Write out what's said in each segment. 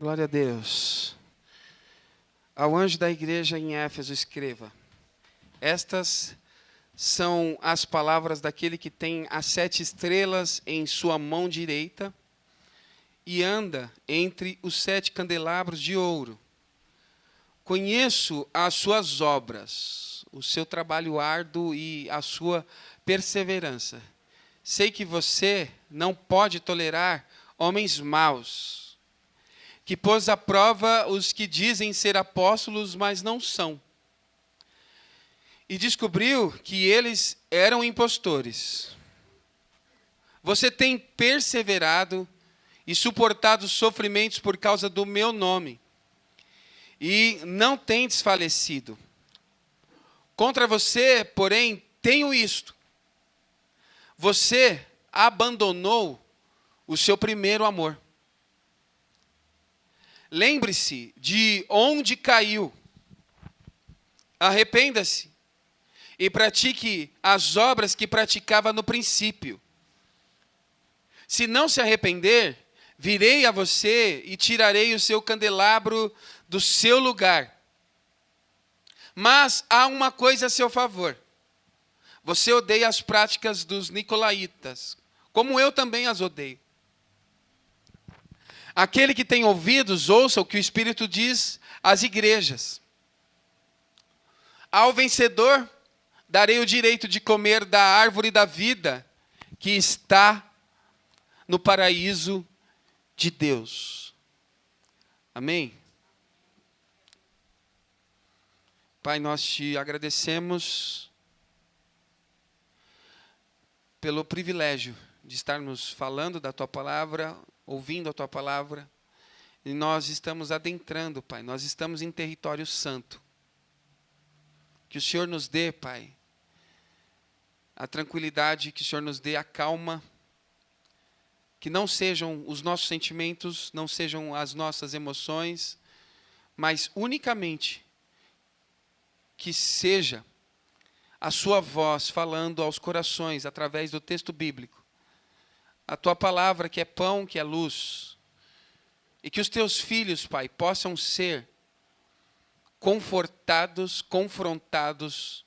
Glória a Deus. Ao anjo da igreja em Éfeso escreva: estas são as palavras daquele que tem as 7 estrelas em sua mão direita e anda entre os 7 candelabros de ouro. Conheço as suas obras, o seu trabalho árduo e a sua perseverança. Sei que você não pode tolerar homens maus, que pôs à prova os que dizem ser apóstolos, mas não são. E descobriu que eles eram impostores. Você tem perseverado e suportado sofrimentos por causa do meu nome, e não tem desfalecido. Contra você, porém, tenho isto: você abandonou o seu primeiro amor. Lembre-se de onde caiu, arrependa-se e pratique as obras que praticava no princípio. Se não se arrepender, virei a você e tirarei o seu candelabro do seu lugar. Mas há uma coisa a seu favor: você odeia as práticas dos nicolaítas, como eu também as odeio. Aquele que tem ouvidos, ouça o que o Espírito diz às igrejas. Ao vencedor, darei o direito de comer da árvore da vida que está no paraíso de Deus. Amém? Pai, nós te agradecemos pelo privilégio de estarmos falando da Tua Palavra, ouvindo a Tua Palavra, e nós estamos adentrando, Pai, nós estamos em território santo. Que o Senhor nos dê, Pai, a tranquilidade, que o Senhor nos dê a calma, que não sejam os nossos sentimentos, não sejam as nossas emoções, mas unicamente que seja a sua voz falando aos corações através do texto bíblico. A Tua Palavra que é pão, que é luz. E que os Teus filhos, Pai, possam ser confortados, confrontados,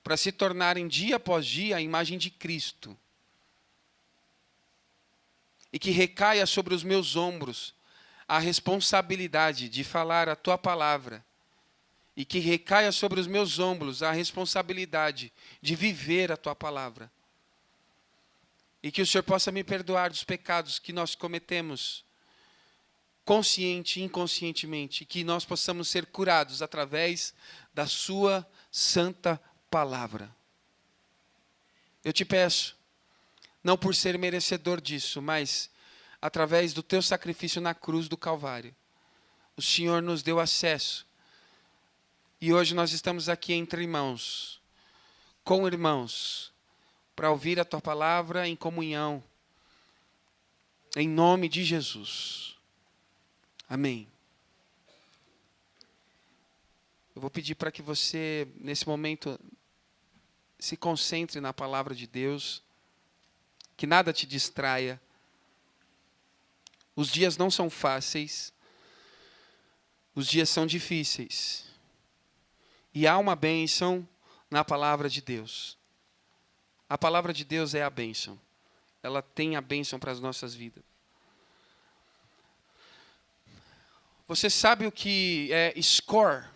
para se tornarem dia após dia a imagem de Cristo. E que recaia sobre os meus ombros a responsabilidade de falar a Tua Palavra. E que recaia sobre os meus ombros a responsabilidade de viver a Tua Palavra. E que o Senhor possa me perdoar dos pecados que nós cometemos, consciente e inconscientemente. E que nós possamos ser curados através da Sua santa palavra. Eu te peço, não por ser merecedor disso, mas através do Teu sacrifício na cruz do Calvário, o Senhor nos deu acesso. E hoje nós estamos aqui entre irmãos, com irmãos, para ouvir a Tua Palavra em comunhão, em nome de Jesus. Amém. Eu vou pedir para que você, nesse momento, se concentre na Palavra de Deus, que nada te distraia. Os dias não são fáceis, os dias são difíceis. E há uma bênção na Palavra de Deus. A Palavra de Deus é a bênção. Ela tem a bênção para as nossas vidas. Você sabe o que é score?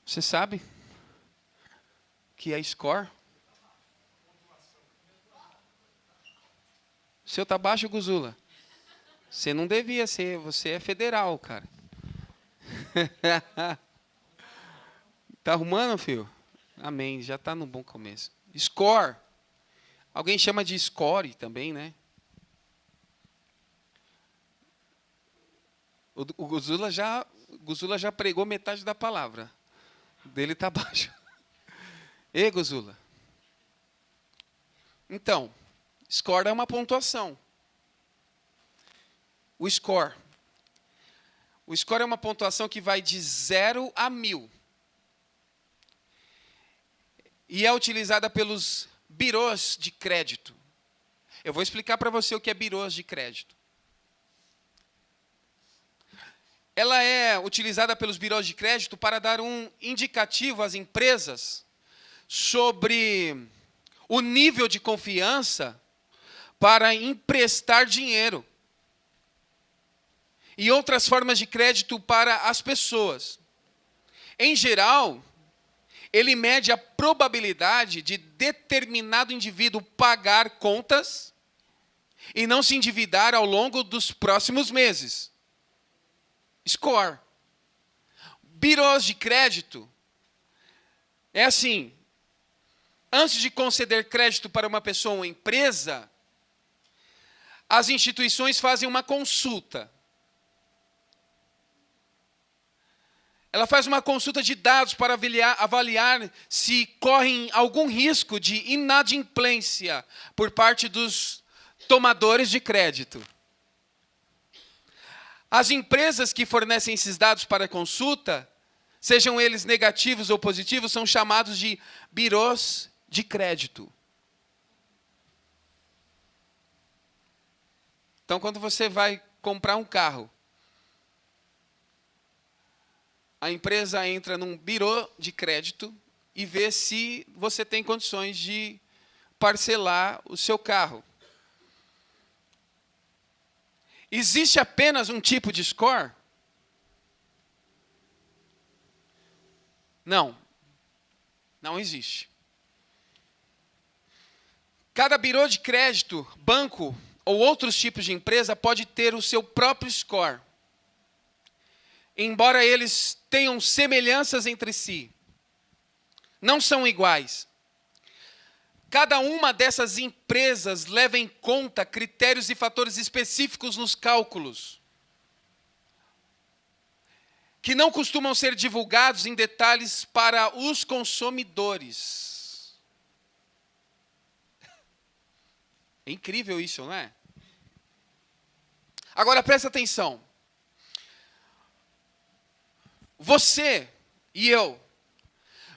Você sabe o que é score? O seu tá baixo, Guzula. Você não devia ser, você é federal, cara. Tá arrumando, filho? Amém, já está no bom começo. Score. Alguém chama de score também, né? O Guzula já pregou metade da palavra. O dele está baixo. Ei, Guzula. Então, score é uma pontuação. O score é uma pontuação que vai de 0 a 1000. e é utilizada pelos birôs de crédito. Eu vou explicar para você o que é birôs de crédito. Ela é utilizada pelos birôs de crédito para dar um indicativo às empresas sobre o nível de confiança para emprestar dinheiro e outras formas de crédito para as pessoas. Em geral, ele mede a probabilidade de determinado indivíduo pagar contas e não se endividar ao longo dos próximos meses. Score. Birôs de crédito é assim: antes de conceder crédito para uma pessoa ou uma empresa, as instituições fazem uma consulta. Ela faz uma consulta de dados para avaliar se correm algum risco de inadimplência por parte dos tomadores de crédito. As empresas que fornecem esses dados para consulta, sejam eles negativos ou positivos, são chamados de birôs de crédito. Então, quando você vai comprar um carro, a empresa entra num birô de crédito e vê se você tem condições de parcelar o seu carro. Existe apenas um tipo de score? Não. Não existe. Cada birô de crédito, banco ou outros tipos de empresa pode ter o seu próprio score. Embora eles tenham semelhanças entre si, não são iguais. Cada uma dessas empresas leva em conta critérios e fatores específicos nos cálculos, que não costumam ser divulgados em detalhes para os consumidores. É incrível isso, não é? Agora presta atenção. Você e eu,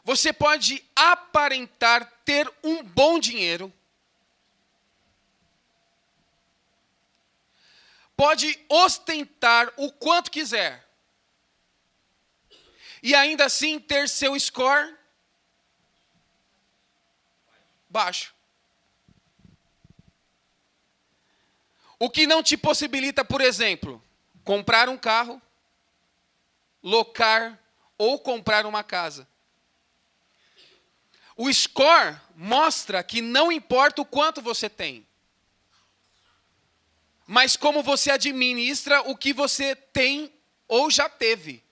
você pode aparentar ter um bom dinheiro, pode ostentar o quanto quiser, e ainda assim ter seu score baixo. O que não te possibilita, por exemplo, comprar um carro, locar ou comprar uma casa. O score mostra que não importa o quanto você tem, mas como você administra o que você tem ou já teve.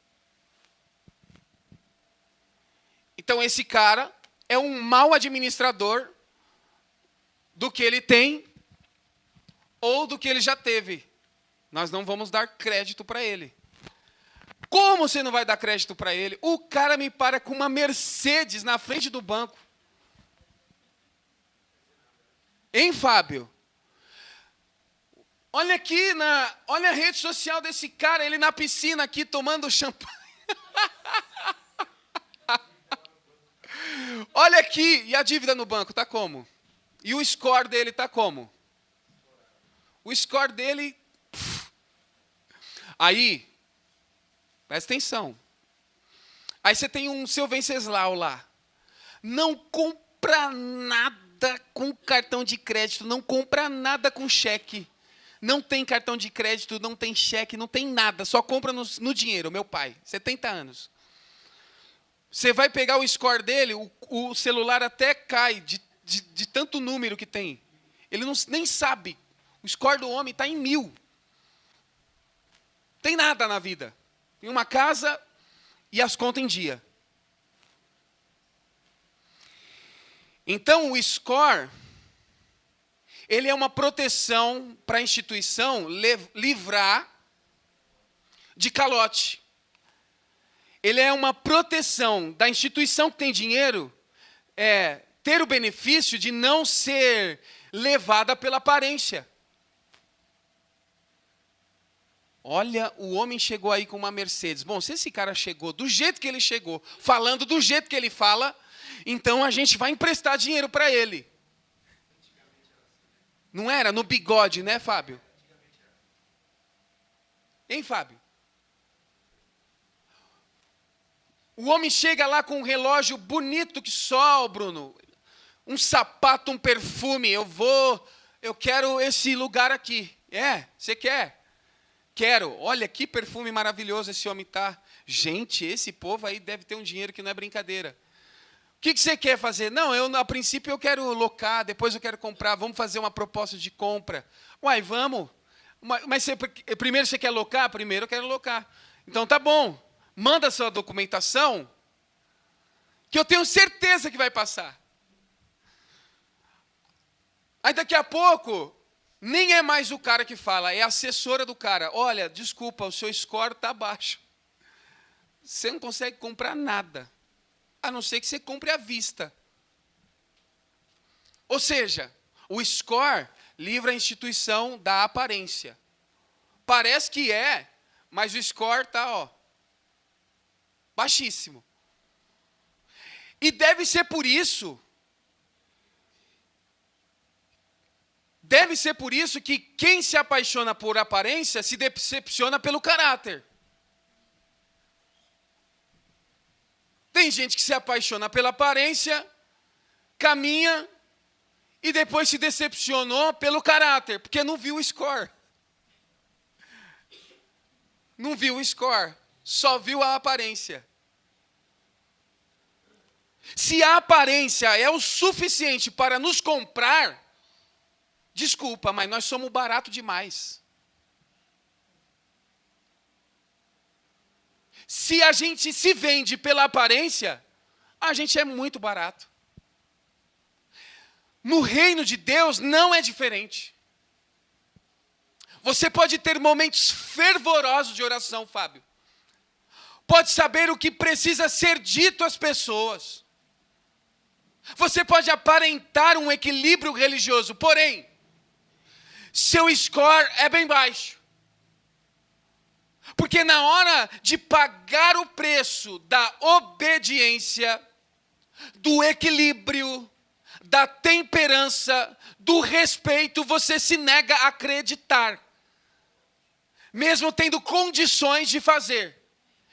Então esse cara é um mau administrador do que ele tem ou do que ele já teve. Nós não vamos dar crédito para ele. Como você não vai dar crédito para ele? O cara me para com uma Mercedes na frente do banco. Hein, Fábio? Olha aqui, olha a rede social desse cara, ele na piscina aqui tomando champanhe. Olha aqui, e a dívida no banco está como? E o score dele está como? O score dele... Aí, presta atenção. Aí você tem um seu Venceslau lá. Não compra nada com cartão de crédito, não compra nada com cheque. Não tem cartão de crédito, não tem cheque, não tem nada. Só compra no dinheiro, meu pai. 70 anos. Você vai pegar o score dele, o celular até cai de tanto número que tem. Ele nem sabe. O score do homem está em 1000. Tem nada na vida. Tem uma casa e as contas em dia. Então, o score, ele é uma proteção para a instituição livrar de calote. Ele é uma proteção da instituição que tem dinheiro, ter o benefício de não ser levada pela aparência. Olha, o homem chegou aí com uma Mercedes. Bom, se esse cara chegou do jeito que ele chegou, falando do jeito que ele fala, Então a gente vai emprestar dinheiro para ele. Não era? No bigode, né, Fábio? Hein, Fábio? O homem chega lá com um relógio bonito que só, Bruno. Um sapato, um perfume. Eu quero esse lugar aqui. Você quer? Quero. Olha que perfume maravilhoso esse homem tá. Gente, esse povo aí deve ter um dinheiro que não é brincadeira. O que você quer fazer? Não, a princípio eu quero locar, depois eu quero comprar. Vamos fazer uma proposta de compra. Uai, vamos. Mas primeiro você quer locar? Primeiro eu quero locar. Então tá bom. Manda a sua documentação, que eu tenho certeza que vai passar. Aí daqui a pouco, nem é mais o cara que fala, é a assessora do cara. Olha, desculpa, o seu score está baixo. Você não consegue comprar nada, a não ser que você compre à vista. Ou seja, o score livra a instituição da aparência. Parece que é, mas o score está, baixíssimo. E deve ser por isso que quem se apaixona por aparência se decepciona pelo caráter. Tem gente que se apaixona pela aparência, caminha e depois se decepcionou pelo caráter, porque não viu o score. Não viu o score, só viu a aparência. Se a aparência é o suficiente para nos comprar, desculpa, mas nós somos barato demais. Se a gente se vende pela aparência, a gente é muito barato. No reino de Deus não é diferente. Você pode ter momentos fervorosos de oração, Fábio. Pode saber o que precisa ser dito às pessoas. Você pode aparentar um equilíbrio religioso, porém, seu score é bem baixo. Porque na hora de pagar o preço da obediência, do equilíbrio, da temperança, do respeito, você se nega a acreditar, mesmo tendo condições de fazer.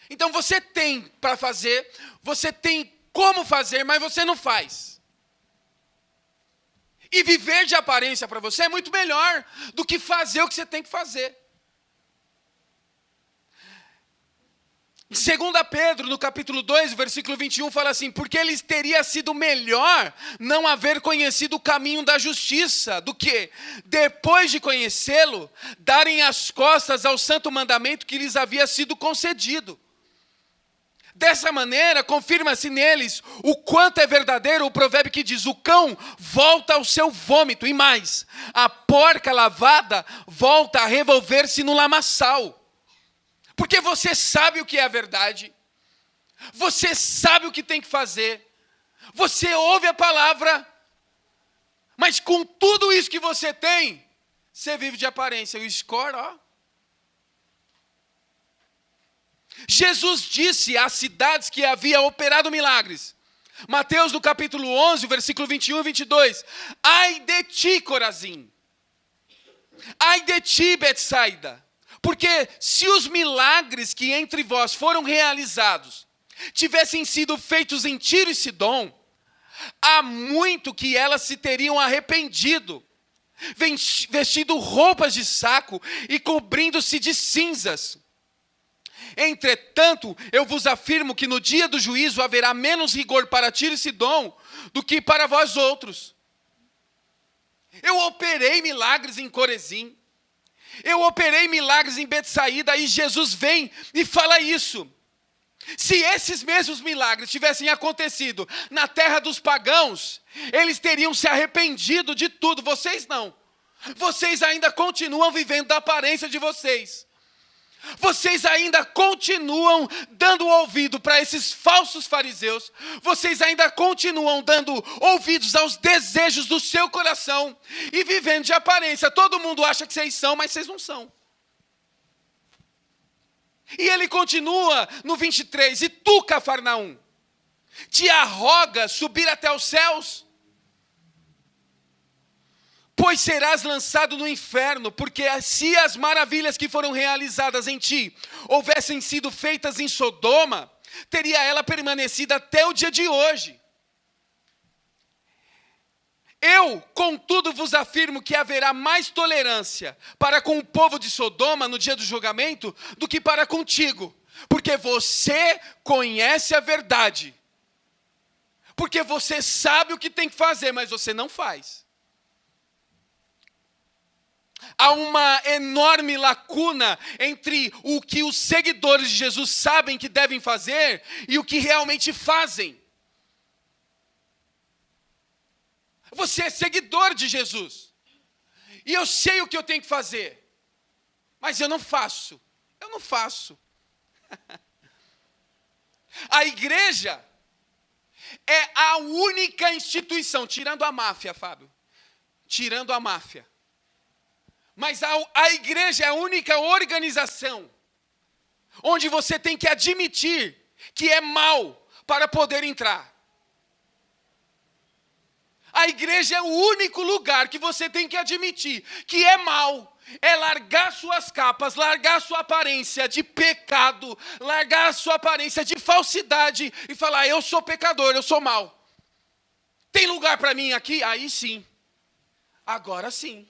Então você tem para fazer, você tem como fazer, mas você não faz. E viver de aparência para você é muito melhor do que fazer o que você tem que fazer. Em 2 Pedro, no capítulo 2, versículo 21, fala assim: porque lhes teria sido melhor não haver conhecido o caminho da justiça, do que, depois de conhecê-lo, darem as costas ao santo mandamento que lhes havia sido concedido. Dessa maneira, confirma-se neles o quanto é verdadeiro o provérbio que diz: o cão volta ao seu vômito, e mais, a porca lavada volta a revolver-se no lamaçal. Porque você sabe o que é a verdade, você sabe o que tem que fazer, você ouve a palavra, mas com tudo isso que você tem, você vive de aparência. O score, Jesus disse às cidades que havia operado milagres. Mateus, no capítulo 11, versículo 21 e 22. Ai de ti, Corazim! Ai de ti, Betsaida! Porque se os milagres que entre vós foram realizados tivessem sido feitos em Tiro e Sidom, há muito que elas se teriam arrependido, vestindo roupas de saco e cobrindo-se de cinzas. Entretanto, eu vos afirmo que no dia do juízo haverá menos rigor para Tiro e Sidom do que para vós outros. Eu operei milagres em Corezim, eu operei milagres em Betsaída, e Jesus vem e fala isso. Se esses mesmos milagres tivessem acontecido na terra dos pagãos, eles teriam se arrependido de tudo. Vocês não. Vocês ainda continuam vivendo da aparência de vocês. Vocês ainda continuam dando ouvido para esses falsos fariseus. Vocês ainda continuam dando ouvidos aos desejos do seu coração e vivendo de aparência. Todo mundo acha que vocês são, mas vocês não são. E ele continua no 23. E tu, Cafarnaum, Te arroga subir até os céus? Pois serás lançado no inferno, porque se as maravilhas que foram realizadas em ti houvessem sido feitas em Sodoma, teria ela permanecido até o dia de hoje. Eu, contudo, vos afirmo que haverá mais tolerância para com o povo de Sodoma no dia do julgamento do que para contigo, porque você conhece a verdade. Porque você sabe o que tem que fazer, mas você não faz. Há uma enorme lacuna entre o que os seguidores de Jesus sabem que devem fazer e o que realmente fazem. Você é seguidor de Jesus. E eu sei o que eu tenho que fazer. Mas eu não faço. Eu não faço. A igreja é a única instituição, tirando a máfia, Fábio. Tirando a máfia. Mas a igreja é a única organização onde você tem que admitir que é mal para poder entrar. A igreja é o único lugar que você tem que admitir que é mal, é largar suas capas, largar sua aparência de pecado, largar sua aparência de falsidade e falar, eu sou pecador, eu sou mal. Tem lugar para mim aqui? Aí sim. Agora sim.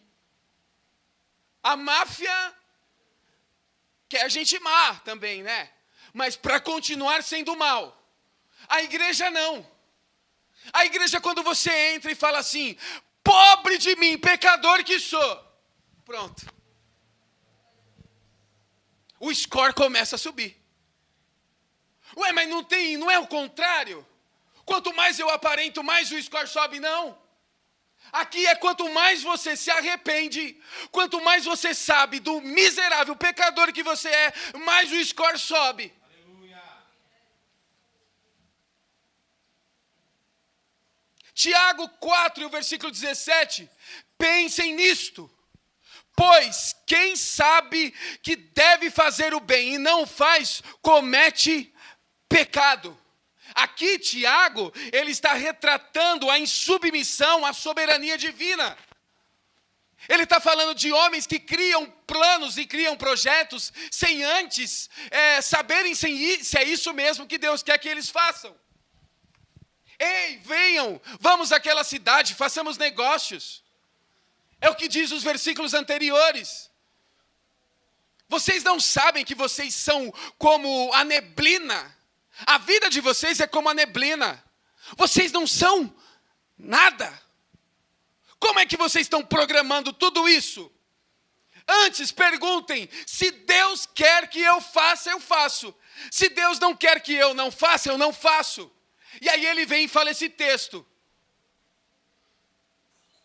A máfia quer gente má também, né? Mas para continuar sendo mal. A igreja não. A igreja, quando você entra e fala assim, pobre de mim, pecador que sou. Pronto. O score começa a subir. Ué, mas não é o contrário? Quanto mais eu aparento, mais o score sobe, não? Aqui é quanto mais você se arrepende, quanto mais você sabe do miserável pecador que você é, mais o score sobe. Tiago 4, versículo 17, pensem nisto, pois quem sabe que deve fazer o bem e não faz, comete pecado. Aqui Tiago, ele está retratando a insubmissão à soberania divina. Ele está falando de homens que criam planos e criam projetos sem antes saberem se é isso mesmo que Deus quer que eles façam. Ei, venham, vamos àquela cidade, façamos negócios. É o que diz os versículos anteriores. Vocês não sabem que vocês são como a neblina? A vida de vocês é como a neblina. Vocês não são nada. Como é que vocês estão programando tudo isso? Antes perguntem, se Deus quer que eu faça, eu faço. Se Deus não quer que eu não faça, eu não faço. E aí ele vem e fala esse texto.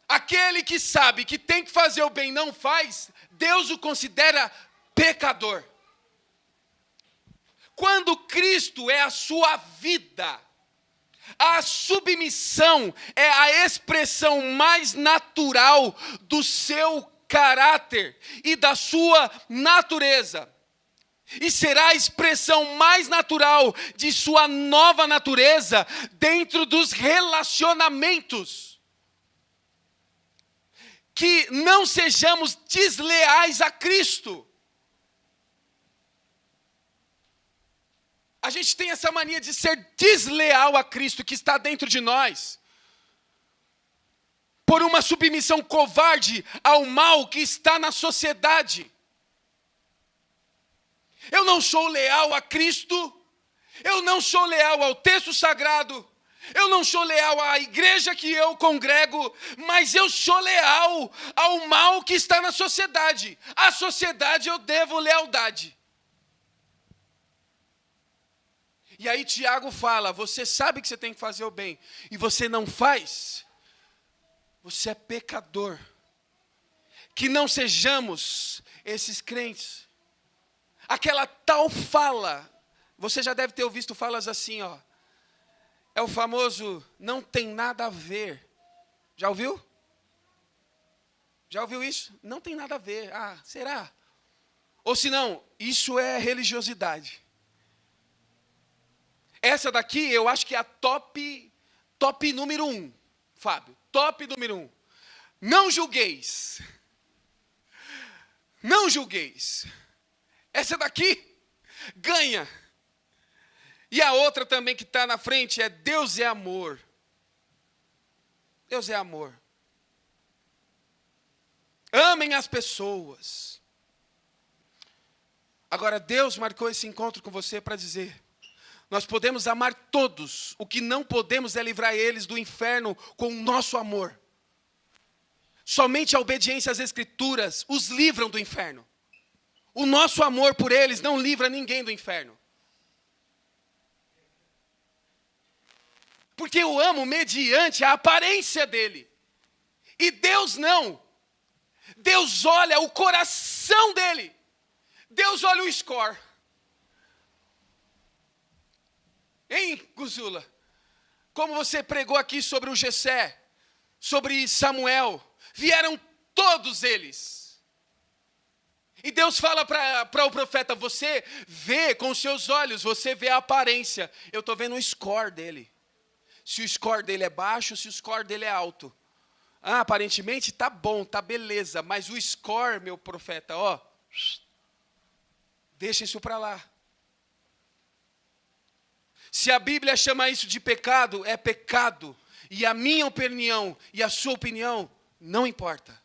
Aquele que sabe que tem que fazer o bem e não faz, Deus o considera pecador. Quando Cristo é a sua vida, a submissão é a expressão mais natural do seu caráter e da sua natureza. E será a expressão mais natural de sua nova natureza dentro dos relacionamentos. Que não sejamos desleais a Cristo. A gente tem essa mania de ser desleal a Cristo que está dentro de nós. Por uma submissão covarde ao mal que está na sociedade. Eu não sou leal a Cristo, eu não sou leal ao texto sagrado, eu não sou leal à igreja que eu congrego, mas eu sou leal ao mal que está na sociedade. À sociedade eu devo lealdade. E aí Tiago fala, você sabe que você tem que fazer o bem, e você não faz, você é pecador. Que não sejamos esses crentes. Aquela tal fala, você já deve ter ouvido falas assim, ó. É o famoso, não tem nada a ver. Já ouviu? Já ouviu isso? Não tem nada a ver. Ah, será? Ou se não, isso é religiosidade. Essa daqui eu acho que é a top número 1, Fábio. Top número 1. Não julgueis. Não julgueis. Essa daqui ganha. E a outra também que está na frente é Deus é amor. Deus é amor. Amem as pessoas. Agora, Deus marcou esse encontro com você para dizer: nós podemos amar todos, o que não podemos é livrar eles do inferno com o nosso amor. Somente a obediência às Escrituras os livram do inferno. O nosso amor por eles não livra ninguém do inferno. Porque eu amo mediante a aparência dele. E Deus não. Deus olha o coração dele. Deus olha o score. Hein, Guzula? Como você pregou aqui sobre o Jessé, sobre Samuel, vieram todos eles. E Deus fala para o profeta: você vê com os seus olhos, você vê a aparência. Eu estou vendo o score dele. Se o score dele é baixo, se o score dele é alto. Ah, aparentemente está bom, está beleza. Mas o score, meu profeta, ó, deixa isso para lá. Se a Bíblia chama isso de pecado, é pecado. E a minha opinião e a sua opinião não importa.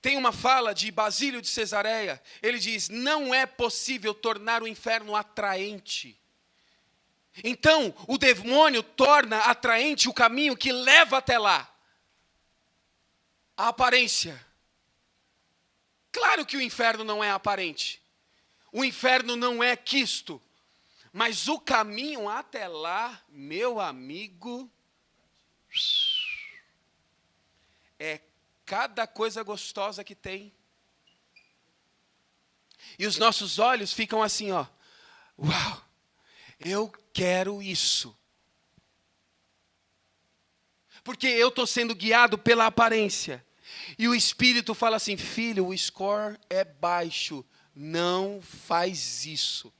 Tem uma fala de Basílio de Cesareia. Ele diz: não é possível tornar o inferno atraente. Então, o demônio torna atraente o caminho que leva até lá. A aparência. Claro que o inferno não é aparente. O inferno não é quisto. Mas o caminho até lá, meu amigo, é cada coisa gostosa que tem. E os nossos olhos ficam assim, ó. Uau, eu quero isso. Porque eu estou sendo guiado pela aparência. E o Espírito fala assim: filho, o score é baixo. Não faz isso.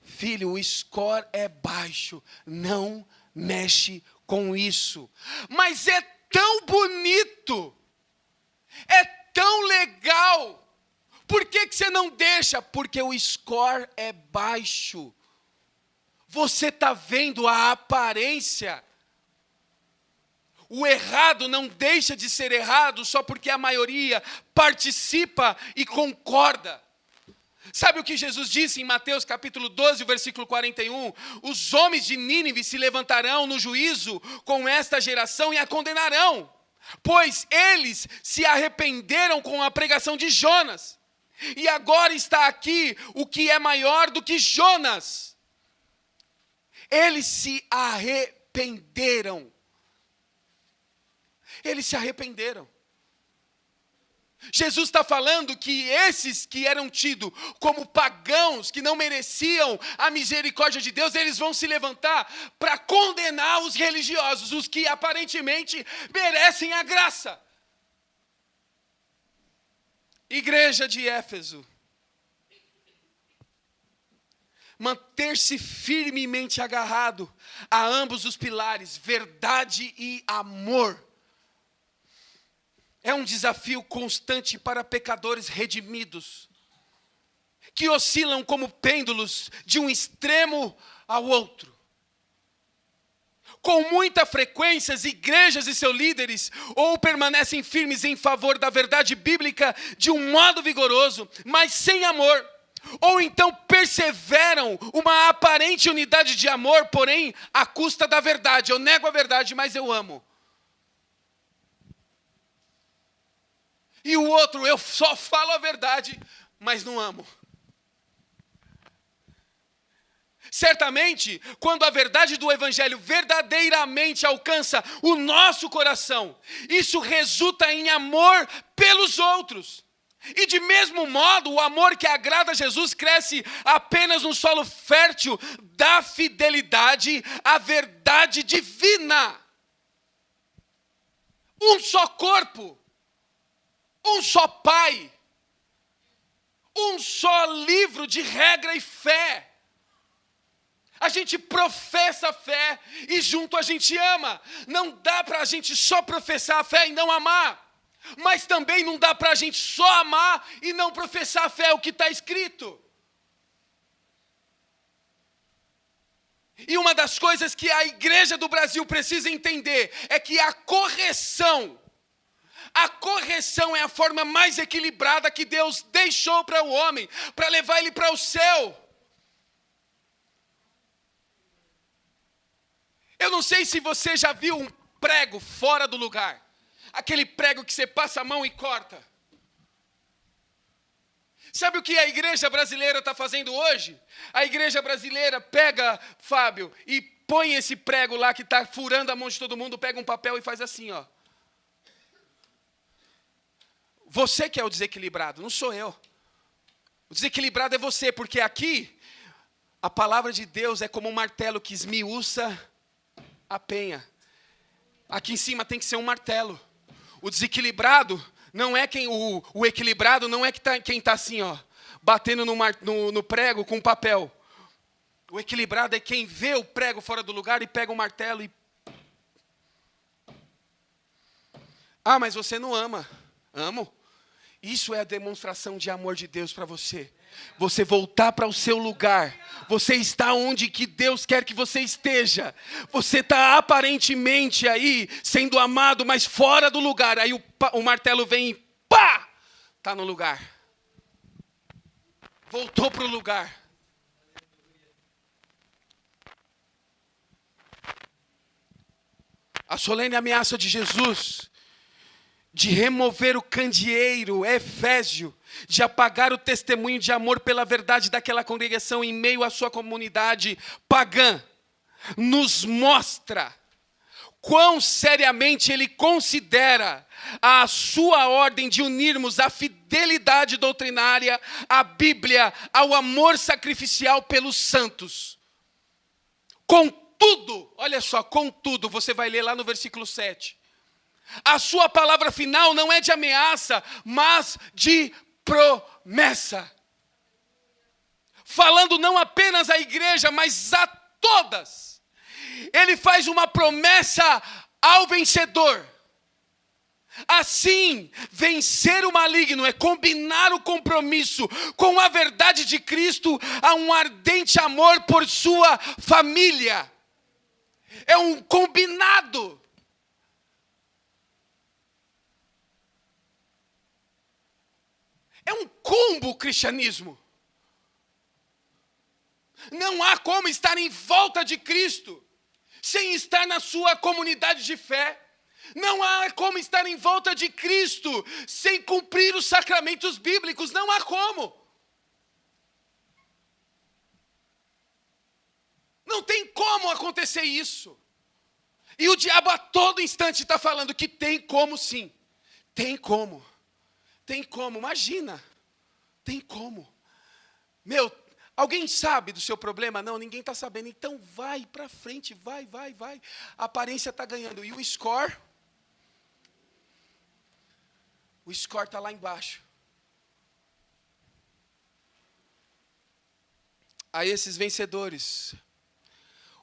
Filho, o score é baixo. Não mexe com isso. Mas é tão bonito. É tão legal. Por que você não deixa? Porque o score é baixo. Você está vendo a aparência. O errado não deixa de ser errado só porque a maioria participa e concorda. Sabe o que Jesus disse em Mateus capítulo 12, versículo 41? Os homens de Nínive se levantarão no juízo com esta geração e a condenarão, pois eles se arrependeram com a pregação de Jonas. E agora está aqui o que é maior do que Jonas. Eles se arrependeram. Eles se arrependeram. Jesus está falando que esses que eram tidos como pagãos, que não mereciam a misericórdia de Deus, eles vão se levantar para condenar os religiosos, os que aparentemente merecem a graça. Igreja de Éfeso, manter-se firmemente agarrado a ambos os pilares, verdade e amor. É um desafio constante para pecadores redimidos, que oscilam como pêndulos de um extremo ao outro. Com muita frequência, as igrejas e seus líderes ou permanecem firmes em favor da verdade bíblica de um modo vigoroso, mas sem amor, ou então perseveram uma aparente unidade de amor, porém à custa da verdade. Eu nego a verdade, mas eu amo. E o outro, eu só falo a verdade, mas não amo. Certamente, quando a verdade do Evangelho verdadeiramente alcança o nosso coração, isso resulta em amor pelos outros. E de mesmo modo, o amor que agrada a Jesus cresce apenas no solo fértil da fidelidade à verdade divina. Um só corpo. Um só Pai, um só livro de regra e fé. A gente professa a fé e junto a gente ama. Não dá para a gente só professar a fé e não amar. Mas também não dá para a gente só amar e não professar a fé, o que está escrito. E uma das coisas que a igreja do Brasil precisa entender é que a correção é a forma mais equilibrada que Deus deixou para o homem, para levar ele para o céu. Eu não sei se você já viu um prego fora do lugar. Aquele prego que você passa a mão e corta. Sabe o que a igreja brasileira está fazendo hoje? A igreja brasileira pega, Fábio, e põe esse prego lá que está furando a mão de todo mundo, pega um papel e faz assim, ó. Você que é o desequilibrado, não sou eu. O desequilibrado é você, porque aqui, a palavra de Deus é como um martelo que esmiuça a penha. Aqui em cima tem que ser um martelo. O desequilibrado não é quem, o equilibrado não é quem está assim, ó, batendo no prego com papel. O equilibrado é quem vê o prego fora do lugar e pega o martelo e... Ah, mas você não ama. Amo. Isso é a demonstração de amor de Deus para você. Você voltar para o seu lugar. Você está onde que Deus quer que você esteja. Você está aparentemente aí, sendo amado, mas fora do lugar. Aí o martelo vem e pá! Está no lugar. Voltou para o lugar. A solene ameaça de Jesus de remover o candeeiro efésio, de apagar o testemunho de amor pela verdade daquela congregação em meio à sua comunidade pagã, nos mostra quão seriamente ele considera a sua ordem de unirmos a fidelidade doutrinária, à Bíblia, ao amor sacrificial pelos santos. Contudo, olha só, contudo, você vai ler lá no versículo 7. A sua palavra final não é de ameaça, mas de promessa. Falando não apenas à igreja, mas a todas. Ele faz uma promessa ao vencedor. Assim, vencer o maligno é combinar o compromisso com a verdade de Cristo a um ardente amor por sua família. É um combinado. É um combo o cristianismo. Não há como estar em volta de Cristo sem estar na sua comunidade de fé. Não há como estar em volta de Cristo sem cumprir os sacramentos bíblicos. Não há como. Não tem como acontecer isso. E o diabo a todo instante está falando que tem como sim. Tem como. Tem como, imagina. Tem como. Meu, alguém sabe do seu problema? Não, ninguém está sabendo. Então vai para frente, vai. A aparência está ganhando. E o score? O score está lá embaixo. A esses vencedores,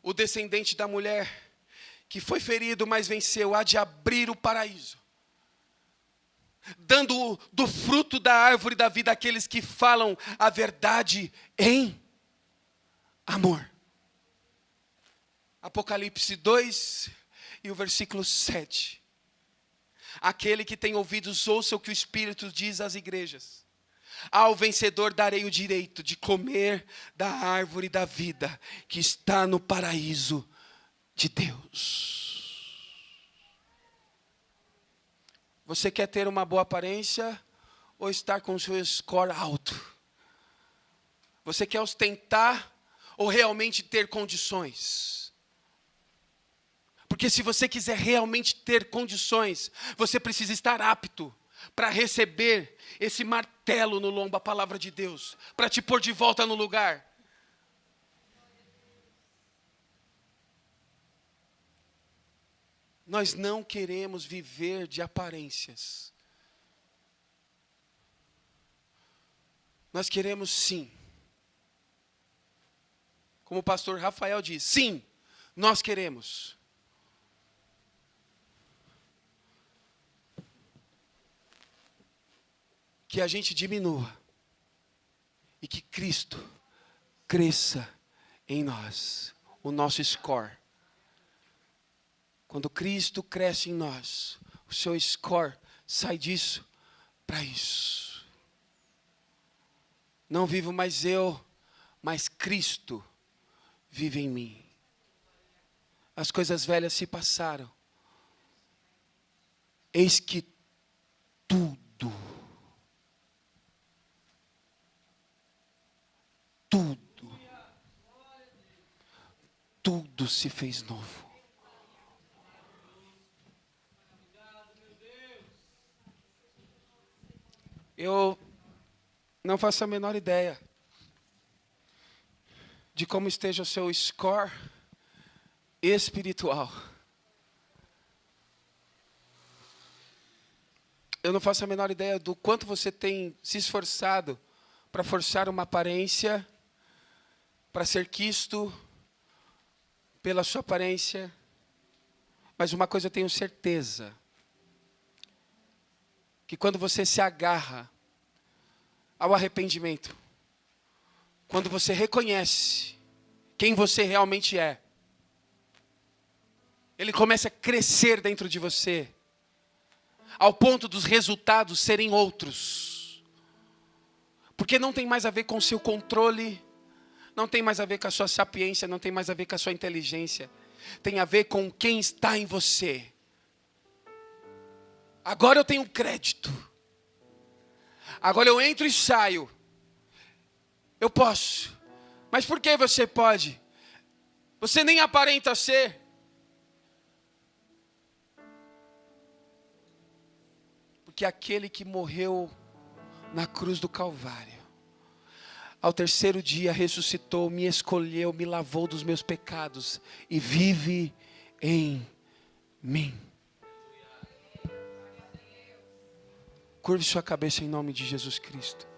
o descendente da mulher, que foi ferido, mas venceu, há de abrir o paraíso, dando do fruto da árvore da vida àqueles que falam a verdade em amor. Apocalipse 2 e o versículo 7. Aquele que tem ouvidos, ouça o que o Espírito diz às igrejas. Ao vencedor darei o direito de comer da árvore da vida que está no paraíso de Deus. Você quer ter uma boa aparência ou estar com o seu score alto? Você quer ostentar ou realmente ter condições? Porque se você quiser realmente ter condições, você precisa estar apto para receber esse martelo no lombo, a palavra de Deus, para te pôr de volta no lugar. Nós não queremos viver de aparências. Nós queremos sim, como o pastor Rafael diz, sim, nós queremos. Que a gente diminua e que Cristo cresça em nós, o nosso score. Quando Cristo cresce em nós, o seu score sai disso para isso. Não vivo mais eu, mas Cristo vive em mim. As coisas velhas se passaram. Eis que tudo se fez novo. Eu não faço a menor ideia de como esteja o seu score espiritual. Eu não faço a menor ideia do quanto você tem se esforçado para forçar uma aparência, para ser quisto pela sua aparência. Mas uma coisa eu tenho certeza, que quando você se agarra ao arrependimento, quando você reconhece quem você realmente é, ele começa a crescer dentro de você, ao ponto dos resultados serem outros. Porque não tem mais a ver com o seu controle, não tem mais a ver com a sua sapiência, não tem mais a ver com a sua inteligência. Tem a ver com quem está em você. Agora eu tenho crédito. Agora eu entro e saio. Eu posso. Mas por que você pode? Você nem aparenta ser. Porque aquele que morreu na cruz do Calvário, ao terceiro dia ressuscitou, me escolheu, me lavou dos meus pecados e vive em mim. Curve sua cabeça em nome de Jesus Cristo.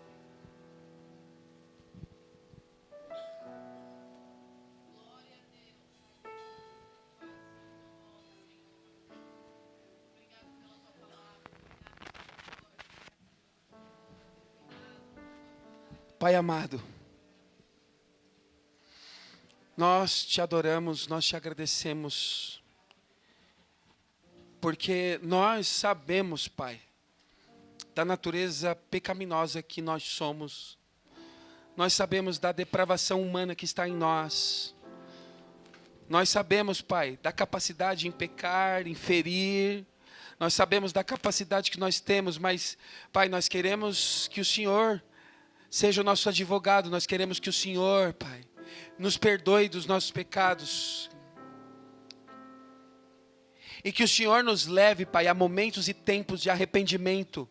Pai amado, nós te adoramos, nós te agradecemos, porque nós sabemos, Pai, da natureza pecaminosa que nós somos. Nós sabemos da depravação humana que está em nós. Nós sabemos, Pai, da capacidade em pecar, em ferir. Nós sabemos da capacidade que nós temos, mas, Pai, nós queremos que o Senhor seja o nosso advogado. Nós queremos que o Senhor, Pai, nos perdoe dos nossos pecados. E que o Senhor nos leve, Pai, a momentos e tempos de arrependimento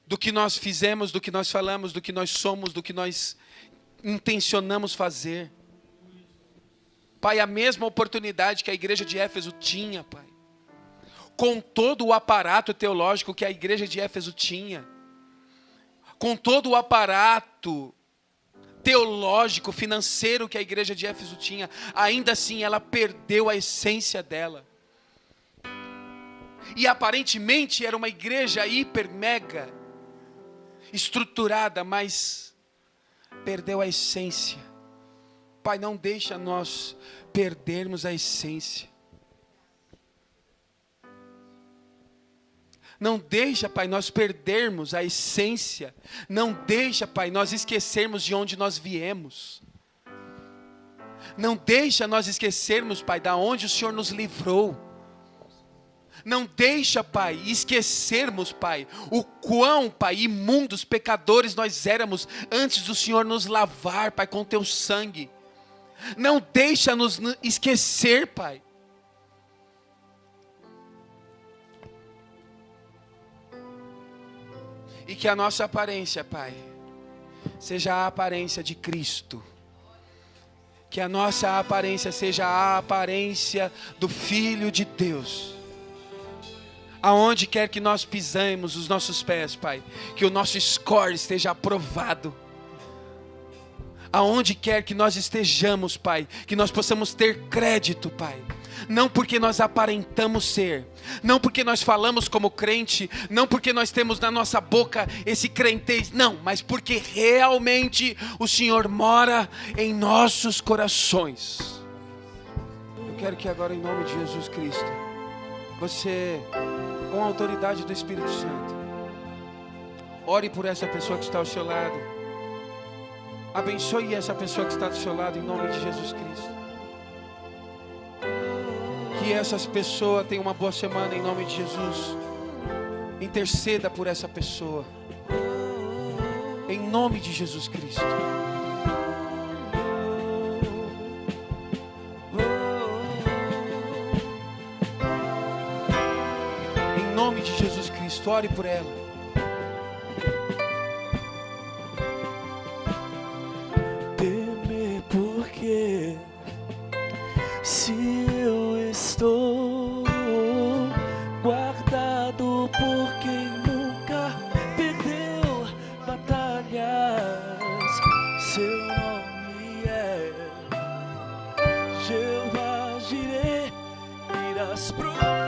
do que nós fizemos, do que nós falamos, do que nós somos, do que nós intencionamos fazer. Pai, a mesma oportunidade que a igreja de Éfeso tinha, Pai, com todo o aparato teológico que a igreja de Éfeso tinha, com todo o aparato teológico, financeiro que a igreja de Éfeso tinha, ainda assim ela perdeu a essência dela. E aparentemente era uma igreja hiper, mega estruturada, mas perdeu a essência. Pai, não deixa nós perdermos a essência. Não deixa, Pai, nós perdermos a essência. Não deixa, Pai, nós esquecermos de onde nós viemos. Não deixa nós esquecermos, Pai, da onde o Senhor nos livrou. Não deixa, Pai, esquecermos, Pai, o quão, Pai, imundos pecadores nós éramos antes do Senhor nos lavar, Pai, com teu sangue. Não deixa nos esquecer, Pai. E que a nossa aparência, Pai, seja a aparência de Cristo. Que a nossa aparência seja a aparência do Filho de Deus. Aonde quer que nós pisemos os nossos pés, Pai, que o nosso score esteja aprovado. aonde quer que nós estejamos, Pai, que nós possamos ter crédito, Pai. Não porque nós aparentamos ser, não porque nós falamos como crente, não porque nós temos na nossa boca esse crentez, não, mas porque realmente o Senhor mora em nossos corações. Eu quero que agora, em nome de Jesus Cristo, você, com a autoridade do Espírito Santo, ore por essa pessoa que está ao seu lado. Abençoe essa pessoa que está do seu lado, em nome de Jesus Cristo. Que essas pessoas tenham uma boa semana, em nome de Jesus. Interceda por essa pessoa, em nome de Jesus Cristo. Em nome de Jesus Cristo, ore por ela. Temer porque se eu estou guardado por quem nunca perdeu batalhas, seu nome é Jeová Jireh, irás provar.